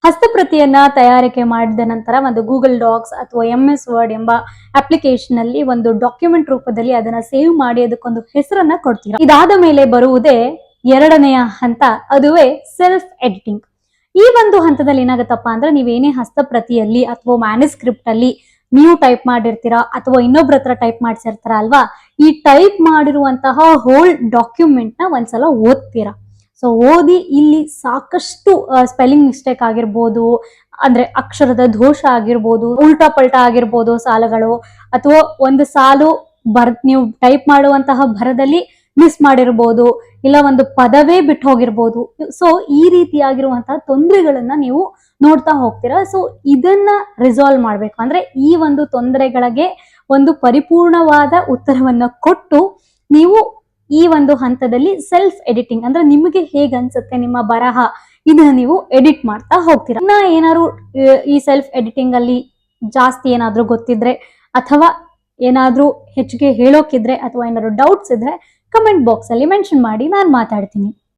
ಹಸ್ತಪ್ರತಿಯನ್ನ ತಯಾರಿಕೆ ಮಾಡಿದ ನಂತರ ಒಂದು ಗೂಗಲ್ ಡಾಕ್ಸ್ ಅಥವಾ MS ವರ್ಡ್ ಎಂಬ ಅಪ್ಲಿಕೇಶನ್ ಅಲ್ಲಿ ಒಂದು ಡಾಕ್ಯುಮೆಂಟ್ ರೂಪದಲ್ಲಿ ಅದನ್ನ ಸೇವ್ ಮಾಡಿ ಅದಕ್ಕೊಂದು ಹೆಸರನ್ನ ಕೊಡ್ತೀರಾ. ಇದಾದ ಮೇಲೆ ಬರುವುದೇ ಎರಡನೆಯ ಹಂತ, ಅದುವೇ ಸೆಲ್ಫ್ ಎಡಿಟಿಂಗ್. ಈ ಒಂದು ಹಂತದಲ್ಲಿ ಏನಾಗುತ್ತಪ್ಪ ಅಂದ್ರೆ ನೀವೇನೇ ಹಸ್ತಪ್ರತಿಯಲ್ಲಿ ಅಥವಾ ಮ್ಯಾನುಸ್ಕ್ರಿಪ್ಟ್ ಅಲ್ಲಿ ನೀವು ಟೈಪ್ ಮಾಡಿರ್ತೀರಾ ಅಥವಾ ಇನ್ನೊಬ್ರ ಹತ್ರ ಟೈಪ್ ಮಾಡಿಸಿರ್ತಾರ ಅಲ್ವಾ, ಈ ಟೈಪ್ ಮಾಡಿರುವಂತಹ ಹೋಲ್ ಡಾಕ್ಯುಮೆಂಟ್ ನ ಒಂದ್ಸಲ ಓದ್ತೀರಾ. ಸೊ ಓದಿ ಇಲ್ಲಿ ಸಾಕಷ್ಟು ಸ್ಪೆಲ್ಲಿಂಗ್ ಮಿಸ್ಟೇಕ್ ಆಗಿರ್ಬೋದು, ಅಂದ್ರೆ ಅಕ್ಷರದ ದೋಷ ಆಗಿರ್ಬೋದು, ಉಲ್ಟಾ ಪಲ್ಟಾ ಆಗಿರ್ಬೋದು ಸಾಲುಗಳು, ಅಥವಾ ಒಂದು ಸಾಲು ನೀವು ಟೈಪ್ ಮಾಡುವಂತಹ ಬರದಲ್ಲಿ ಮಿಸ್ ಮಾಡಿರ್ಬೋದು, ಇಲ್ಲ ಒಂದು ಪದವೇ ಬಿಟ್ಟು ಹೋಗಿರ್ಬೋದು. ಸೊ ಈ ರೀತಿಯಾಗಿರುವಂತಹ ತೊಂದರೆಗಳನ್ನ ನೀವು ನೋಡ್ತಾ ಹೋಗ್ತೀರಾ. ಸೊ ಇದನ್ನ ರಿಸಾಲ್ವ್ ಮಾಡ್ಬೇಕು ಅಂದ್ರೆ ಈ ಒಂದು ತೊಂದರೆಗಳಿಗೆ ಒಂದು ಪರಿಪೂರ್ಣವಾದ ಉತ್ತರವನ್ನ ಕೊಟ್ಟು ನೀವು ಈ ಒಂದು ಹಂತದಲ್ಲಿ ಸೆಲ್ಫ್ ಎಡಿಟಿಂಗ್ ಅಂದ್ರೆ ನಿಮಗೆ ಹೇಗೆ ಅನ್ಸುತ್ತೆ ನಿಮ್ಮ ಬರಹ, ಇದನ್ನ ನೀವು ಎಡಿಟ್ ಮಾಡ್ತಾ ಹೋಗ್ತೀರಾ. ಇನ್ನ ಏನಾದ್ರು ಈ ಸೆಲ್ಫ್ ಎಡಿಟಿಂಗ್ ಅಲ್ಲಿ ಜಾಸ್ತಿ ಏನಾದ್ರೂ ಗೊತ್ತಿದ್ರೆ ಅಥವಾ ಏನಾದ್ರೂ ಹೆಚ್ಚಿಗೆ ಹೇಳೋಕಿದ್ರೆ ಅಥವಾ ಏನಾದ್ರು ಡೌಟ್ಸ್ ಇದ್ರೆ ಕಮೆಂಟ್ ಬಾಕ್ಸ್ ಅಲ್ಲಿ ಮೆನ್ಷನ್ ಮಾಡಿ, ನಾನು ಮಾತಾಡ್ತೀನಿ.